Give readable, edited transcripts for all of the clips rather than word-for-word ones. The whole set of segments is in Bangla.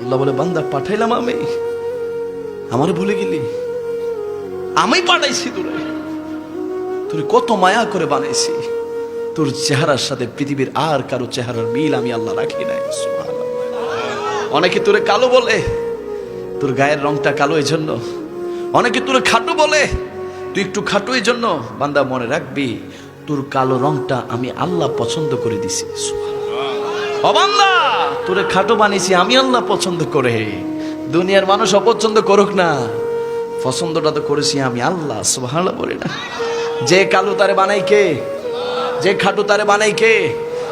আল্লাহ বলে বান্দা পাঠাইলাম আমি, আমারে ভুলে গেলি? আমি পাঠাইছি তোরে, তোর কত মায়া করে বানাইছি। তোর চেহারার সাথে পৃথিবীর আর কারো চেহারার মিল আমি আল্লাহ রাখি নাই। সুবহানাল্লাহ। অনেকে তোরে কালো বলে, তোর গায়ের রংটা কালো এই জন্য। অনেকে তোরে খাটো বলে, তুই একটু খাটো এই জন্য। বান্দা মনে রাখবি, তোর কালো রংটা আমি আল্লাহ পছন্দ করে দিছি। ও বান্দা, তোরে খাটো বানিয়েছি আমি আল্লাহ পছন্দ করে। দুনিয়ার মানুষ অপছন্দ করুক না, পছন্দটা তো করেছি আমি আল্লাহ। সুবহানাল্লাহ বলি না? যে কালো তারে বানাই কে? যে খাটো তারে বানাই কে?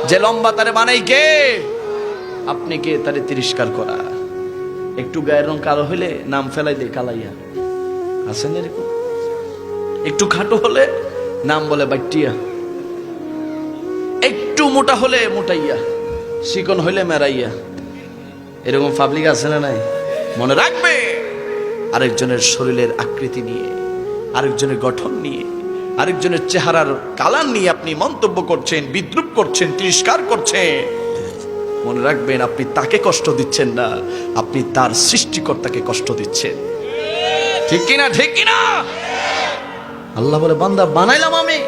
যে লম্বা তারে বানাই কে? আপনি কে তারে তিরস্কার করা? একটু গায়ের রং কালো হইলে নাম ফেলাই দে কালাইয়া, আছেন এরকম? একটু খাটো হলে নাম বলে বাইটিয়া, একটু মোটা হলে মোটাইয়া, চিকন হইলে মেরাইয়া। এরকম পাবলিক আছে না নাই? মনে রাখবে, আরেকজনের শরীরের আকৃতি নিয়ে, আরেকজনের গঠন নিয়ে, আরেকজনের চেহারার কালার নিয়ে আপনি মন্তব্য করছেন, বিদ্রুপ করছেন, তিরস্কার করছেন। মনে রাখবেন, আপনি তাকে কষ্ট দিচ্ছেন না, আপনি তার সৃষ্টিকর্তাকে কষ্ট দিচ্ছেন। ঠিক কিনা? ঠিক কিনা? আল্লাহ বলে বান্দা বানাইলাম আমি,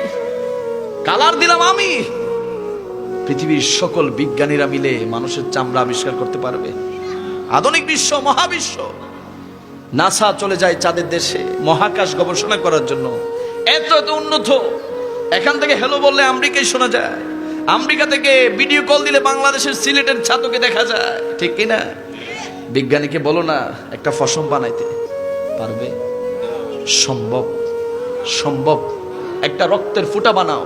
কালার দিলাম আমি। পৃথিবীর সকল বিজ্ঞানীরা মিলে মানুষের চামড়া আবিষ্কার করতে পারবে? আধুনিক বিশ্ব, মহাবিশ্ব, নাসা চলে যায় চাঁদের দেশে মহাকাশ গবেষণা করার জন্য। এত এত উন্নত, এখান থেকে হ্যালো বললে আমেরিকায় শোনা যায়, আমেরিকা থেকে ভিডিও কল দিলে বাংলাদেশের সিলেটের ছাতকে দেখা যায়। ঠিক কিনা? বিজ্ঞানীকে বলো না একটা ফসম বানাইতে, পারবে? সম্ভব? সম্ভব। একটা রক্তের ফুটা বানাও,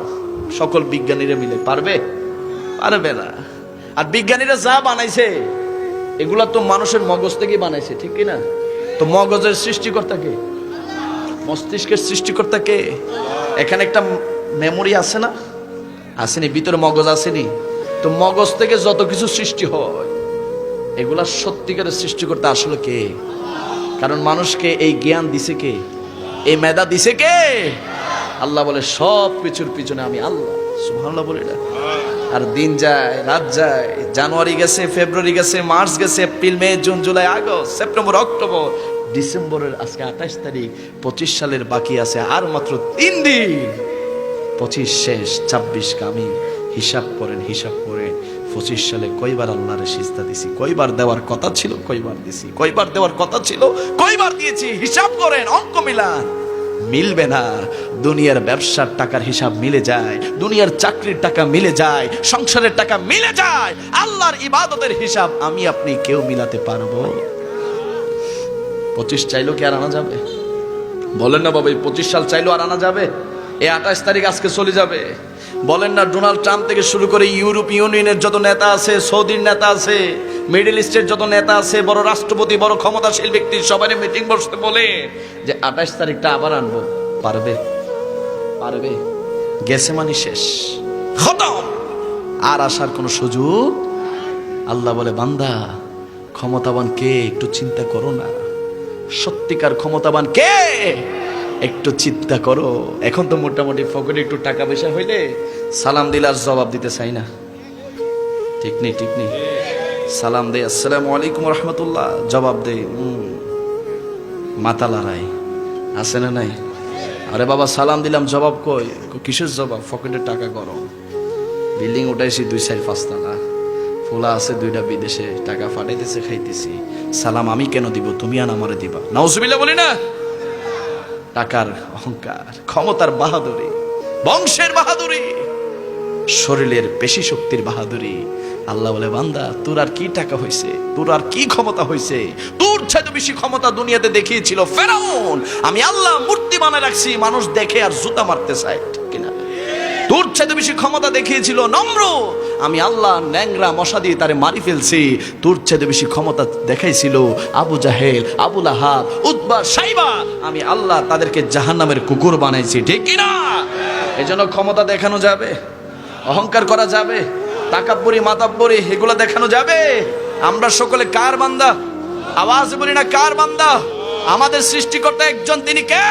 সকল বিজ্ঞানীরা মিলে, পারবে? পারবে না। আর বিজ্ঞানীরা যা বানাইছে এগুলা তো মানুষের মগজ থেকেই বানাইছে। ঠিক কিনা? তো মগজের সৃষ্টিকর্তা কে? মস্তিষ্কের সৃষ্টিকর্তা কে? এখানে একটা মেমোরি আছে না? আসেনি? ভিতরে মগজ আসেনি? তো মগজ থেকে যত কিছু সৃষ্টি হয় এগুলা সত্যিকারের সৃষ্টিকর্তা আসলে কে? কারণ মানুষকে এই জ্ঞান দিছে কে? এই মেধা দিছে কে? আল্লাহ বলে সব কিছুর পিছনে আমি আল্লাহ। সুবহানাল্লাহ বলে না? আর দিন যায়, রাত যায়, জানুয়ারি গেছে, ফেব্রুয়ারি গেছে, মার্চ গেছে, April, May, June, July, August, September, October, ডিসেম্বরের আজকে 28 তারিখ, 25 সালের বাকি আছে আর মাত্র 3 দিন। 25 শেষ, 26 কামিল। হিসাব করেন, হিসাব করেন 25 সালে কয়বার আল্লাহরে সিজদা দিছি, কয়বার দেওয়ার কথা ছিল, কয়বার দিছি, কয়বার দেওয়ার কথা ছিল, কয়বার দিয়েছি। হিসাব করেন, অঙ্ক মিলান। মিলবে না। দুনিয়ার ব্যবসার টাকার হিসাব মিলে যায়, দুনিয়ার চাকরির টাকা মিলে যায়, সংসারের টাকা মিলে যায়, আল্লাহর ইবাদতের হিসাব আমি আপনি কেউ মিলাতে পারবো? 25 চাইলেও কি আর আনা যাবে? বলেন না বাবা, এই 25 সাল চাইলেও আর আনা যাবে? এই 28 তারিখ আজকে চলে যাবে। বলেন না, ডোনাল্ড ট্রাম্প থেকে শুরু করে ইউরোপ ইউনিয়নের যত নেতা আছে, সৌদির নেতা আছে, মিডল ইস্টের যত নেতা আছে, বড় রাষ্ট্রপতি, বড় ক্ষমতাশীল ব্যক্তি, সবাই মিটিং বসতে বলে যে 28 তারিখটা আবার আনবো। পারবে? পারবে? গেছে মানে শেষ, খতম, আর আসার কোনো সুযোগ। আল্লাহ বলে বান্দা ক্ষমতাবান কে একটু চিন্তা করো না। সত্যিকার ক্ষমতাবান কে একটু চিন্তা করো। এখন তো মোটামুটি পকেটে একটু টাকা পয়সা হইলে সালাম দিলে আর জবাব দিতে চাই না। ঠিক নেই? ঠিক নেই? সালাম দে, আসসালামু আলাইকুম রহমতুল্লাহ, জবাব দে মাথা লড়াই, আছে না নাই? আরে বাবা সালাম দিলাম, জবাব কই? কিসের জবাব? পকেটে টাকা গরম, বিল্ডিং উঠাইছি 2-4-5 তলা, ফোলা আছে 2টা বিদেশে, টাকা ফাটাইতেছে, খাইতেছি, সালাম আমি কেন দিব? তুমি আর আমারে দিবা? নাউজুবিল্লাহ বলি না? টাকার অহংকার, ক্ষমতার বাহাদুরি, বংশের বাহাদুরি, শরীরের পেশি শক্তির বাহাদুরি। আল্লাহ বলে বান্দা তোর আর কি টাকা হইছে, তোর আর কি ক্ষমতা হইছে? তোর চাইতে বেশি ক্ষমতা দুনিয়াতে দেখিয়েছিল ফেরাউন। আমি আল্লাহ মূর্তি বানায় রাখছি, মানুষ দেখে আর জুতা মারতে চায়। ঠিক কিনা? তোর চাইতে বেশি ক্ষমতা দেখিয়েছিল নমরুদ, আমি আল্লাহ ন্যাংরা মশা দিয়ে তারে মারি ফেলছি। তোর চাইতে বেশি ক্ষমতা দেখাইছিল আবু জাহেল, আবু লাহাব, উতবা, সাইবা, আমি আল্লাহ তাদেরকে জাহান্নামের কুকুর বানাইছি। ঠিক কিনা? এজন্য ক্ষমতা দেখানো যাবে, অহংকার করা যাবে, তাকাব্বুরি, মাতাব্বুরি এগুলো দেখানো যাবে? আমরা সকলে কার বান্দা? আওয়াজ বলি না কার বান্দা? আমাদের সৃষ্টিকর্তা একজন, তিনি কে?